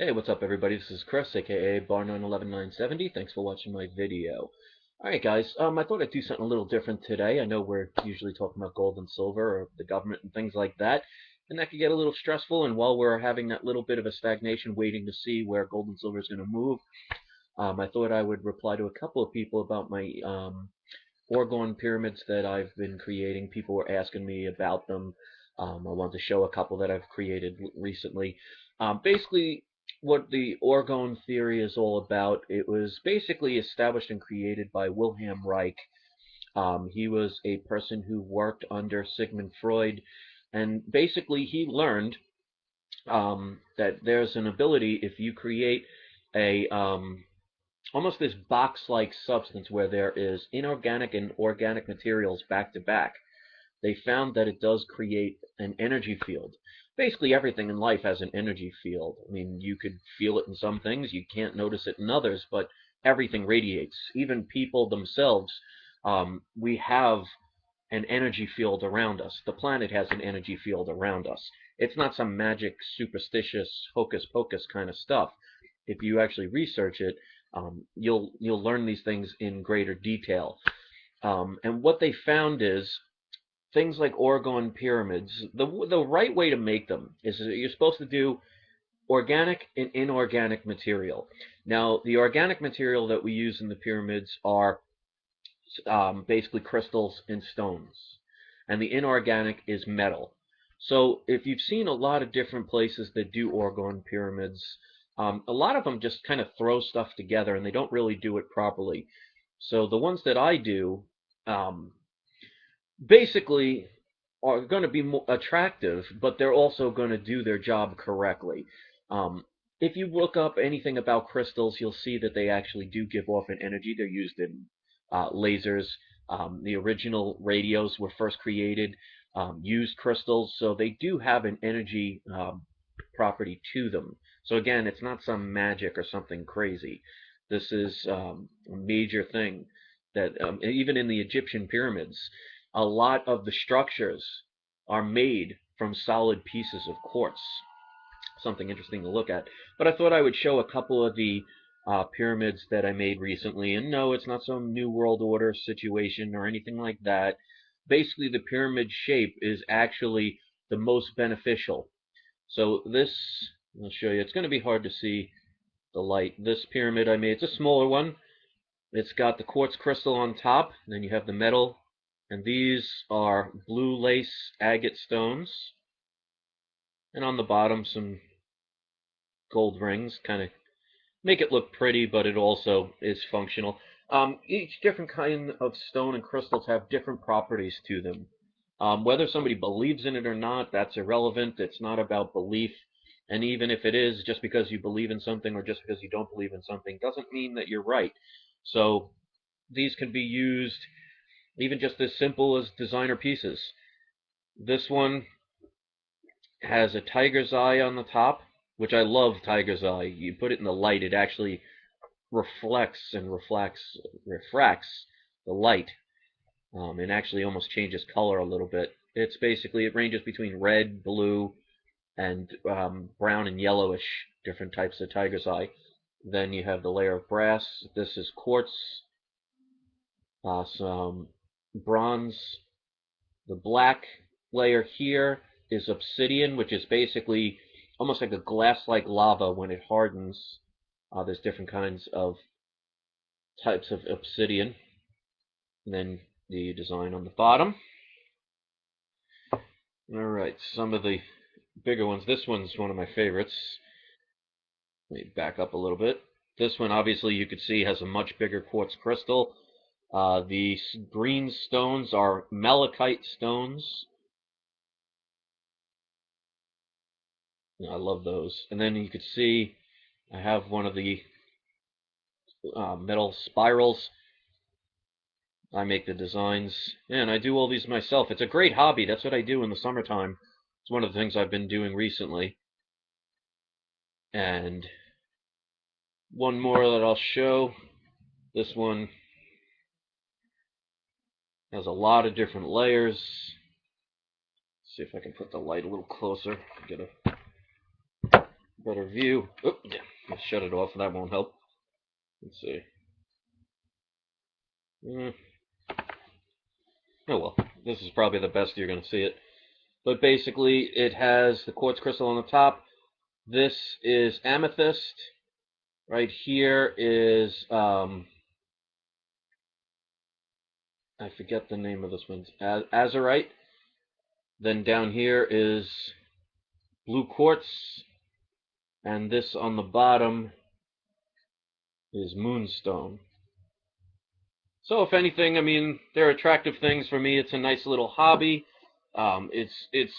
Hey, what's up everybody? This is Chris, aka Bar911970. Thanks for watching my video. Alright guys, I thought I'd do something a little different today. I know we're usually talking about gold and silver or the government and things like that, and that could get a little stressful, and while we're having that little bit of a stagnation waiting to see where gold and silver is going to move, I thought I would reply to a couple of people about my Orgone pyramids that I've been creating. People were asking me about them. I wanted to show a couple that I've created recently. Basically, what the orgone theory is all about, it was basically established and created by Wilhelm Reich. He was a person who worked under Sigmund Freud, and basically he learned that there's an ability if you create a almost this box-like substance where there is inorganic and organic materials back to back. They found that it does create an energy field. Basically, everything in life has an energy field. I mean, you could feel it in some things, you can't notice it in others, but everything radiates. Even people themselves, we have an energy field around us. The planet has an energy field around us. It's not some magic, superstitious, hocus pocus kind of stuff. If you actually research it, you'll learn these things in greater detail. And what they found is things like Orgone pyramids. The right way to make them is that you're supposed to do organic and inorganic material. Now, the organic material that we use in the pyramids are basically crystals and stones, and the inorganic is metal. So if you've seen a lot of different places that do Orgone pyramids, a lot of them just kind of throw stuff together and they don't really do it properly. So the ones that I do, um, basically are going to be more attractive, but they're also going to do their job correctly. Um, if you look up anything about crystals, you'll see that they actually do give off an energy. They're used in lasers. The original radios were first created, used crystals, so they do have an energy property to them. So again, it's not some magic or something crazy. This is a major thing that even in the Egyptian pyramids, a lot of the structures are made from solid pieces of quartz. Something interesting to look at. But I thought I would show a couple of the pyramids that I made recently. And no, it's not some New World Order situation or anything like that. Basically, the pyramid shape is actually the most beneficial. So this, I'll show you. It's going to be hard to see the light. This pyramid I made, it's a smaller one. It's got the quartz crystal on top, and then you have the metal, and these are blue lace agate stones, and on the bottom some gold rings, kind of make it look pretty, but it also is functional. Each different kind of stone and crystals have different properties to them. Whether somebody believes in it or not, that's irrelevant. It's not about belief. And even if it is, just because you believe in something or just because you don't believe in something doesn't mean that you're right. So these can be used even just as simple as designer pieces. This one has a tiger's eye on the top, which I love tiger's eye. You put it in the light, it actually refracts the light, and actually almost changes color a little bit. It's basically, it ranges between red, blue, and brown and yellowish, different types of tiger's eye. Then you have the layer of brass. This is quartz, some bronze. The black layer here is obsidian, which is basically almost like a glass-like lava when it hardens. There's different kinds of types of obsidian. And then the design on the bottom. Alright, some of the bigger ones. This one's one of my favorites. Let me back up a little bit. This one, obviously, you could see has a much bigger quartz crystal. The green stones are malachite stones. I love those. And then you could see I have one of the metal spirals. I make the designs, and I do all these myself. It's a great hobby. That's what I do in the summertime. It's one of the things I've been doing recently. And one more that I'll show. This one has a lot of different layers. Let's see if I can put the light a little closer. Get a better view. Oop, yeah, let's shut it off. That won't help. Let's see. Mm, oh well, this is probably the best you're going to see it. But basically, it has the quartz crystal on the top. This is amethyst. Right here is I forget the name of this one. Azurite. Then down here is blue quartz, and this on the bottom is moonstone. So if anything, I mean, they're attractive things for me. It's a nice little hobby. It's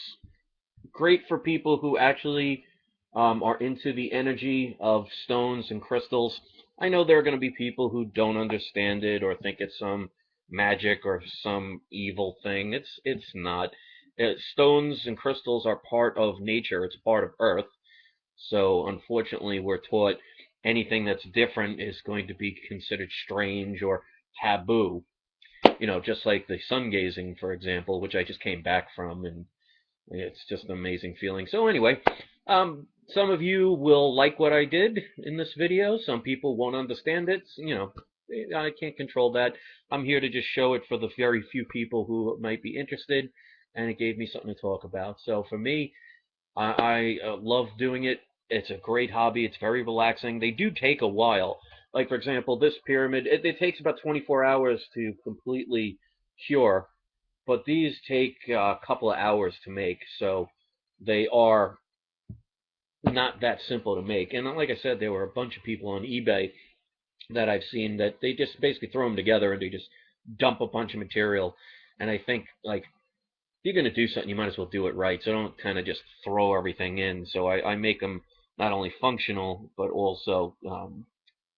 great for people who actually are into the energy of stones and crystals. I know there are going to be people who don't understand it or think it's some magic or some evil thing. It's not. Stones and crystals are part of nature. It's part of Earth. So unfortunately, we're taught anything that's different is going to be considered strange or taboo. You know, just like the sun gazing, for example, which I just came back from, and it's just an amazing feeling. So anyway, some of you will like what I did in this video. Some people won't understand it. You know, I can't control that. I'm here to just show it for the very few people who might be interested, and it gave me something to talk about. So for me, I love doing it. It's a great hobby. It's very relaxing. They do take a while. Like, for example, this pyramid, it takes about 24 hours to completely cure, but these take a couple of hours to make, so they are not that simple to make. And like I said, there were a bunch of people on eBay that I've seen that they just basically throw them together and they just dump a bunch of material. And I think, like, if you're going to do something, you might as well do it right. So don't kind of just throw everything in. So I make them not only functional, but also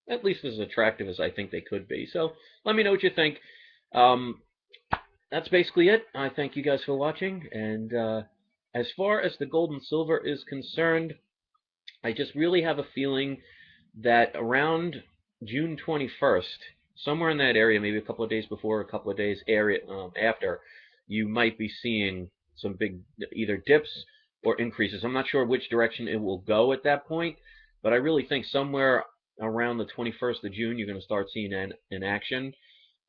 at least as attractive as I think they could be. So let me know what you think. Um, that's basically it. I thank you guys for watching. And as far as the gold and silver is concerned, I just really have a feeling that around June 21st, somewhere in that area, maybe a couple of days before, a couple of days after, you might be seeing some big either dips or increases. I'm not sure which direction it will go at that point, but I really think somewhere around the 21st of June, you're going to start seeing an action.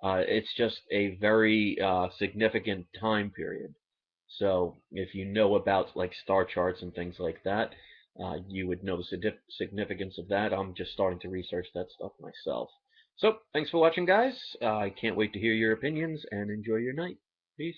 It's just a very significant time period. So if you know about like star charts and things like that, you would know the significance of that. I'm just starting to research that stuff myself. So thanks for watching, guys. I can't wait to hear your opinions and enjoy your night. Peace.